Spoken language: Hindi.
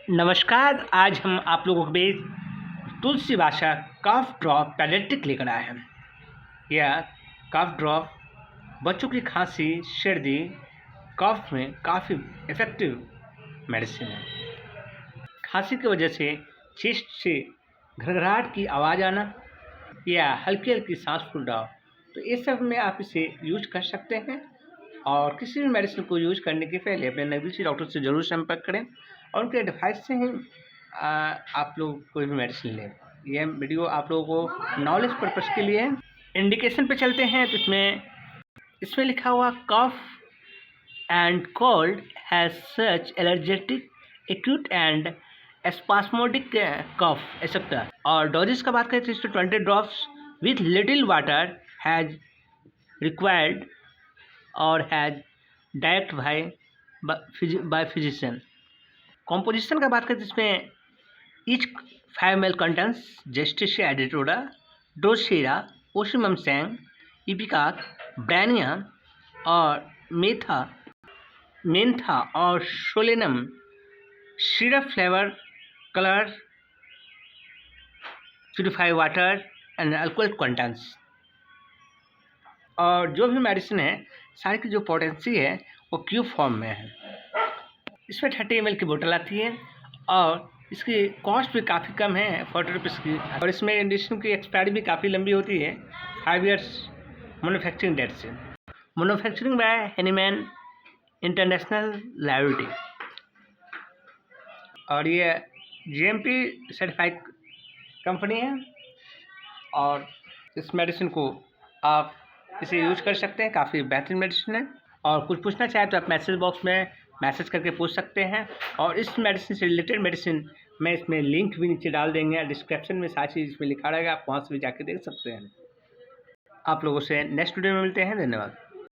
नमस्कार। आज हम आप लोगों के बीच तुलसी भाषा कफ ड्रॉप पैलेटिक लेकर आए हैं। यह कफ ड्रॉप बच्चों की खांसी, सर्दी, कफ में काफ़ी इफ़ेक्टिव मेडिसिन है। खांसी की वजह से चेस्ट से घरघराहट की आवाज़ आना या हल्की हल्की सांस फूलना, तो इस सब में आप इसे यूज कर सकते हैं। और किसी भी मेडिसिन को यूज करने के पहले अपने नज़दीकी डॉक्टर से ज़रूर संपर्क करें और उनके एडवाइस से ही आप लोग कोई भी मेडिसिन लें। यह वीडियो आप लोगों को नॉलेज पर्पज़ के लिए है। इंडिकेशन पे चलते हैं तो इसमें लिखा हुआ cough and cold has such allergetic acute and spasmodic cough etcetera. और डोजेस का बात करें तो 20 drops with little water has required और has direct by physician. Composition का बात करें तो इसमें ईच 5 ml कंटेंट्स जेस्टेशिया एडिटोरा, ड्रोसेरा, ओसिमम सैंग, इपिकाक, ब्रानिया और मेंथा और solanum, syrup flavour, colour, purify water and alcohol contents. और जो भी मेडिसिन है सारी की जो पोटेंसी है वो क्यूब फॉर्म में है। इसमें 30 ml की बोतल आती है और इसकी कॉस्ट भी काफ़ी कम है, 40 रुपीज़ की। और इसमें मेडिसिन की एक्सपायरी भी काफ़ी लंबी होती है, 5 years मैन्युफैक्चरिंग डेट से। Manufacturing bye Hahnemann international liability. और ये GMP सर्टिफाइड कंपनी है। और इस मेडिसिन को आप इसे यूज कर सकते हैं, काफ़ी बेहतरीन मेडिसिन है। और कुछ पूछना चाहे तो आप मैसेज बॉक्स में मैसेज करके पूछ सकते हैं। और इस मेडिसिन से रिलेटेड मेडिसिन मैं इसमें लिंक भी नीचे डाल देंगे, डिस्क्रिप्शन में सारी चीज़ इसमें लिखा रहेगा, आप वहाँ से भी जाके देख सकते हैं। आप लोगों से नेक्स्ट वीडियो में मिलते हैं। धन्यवाद।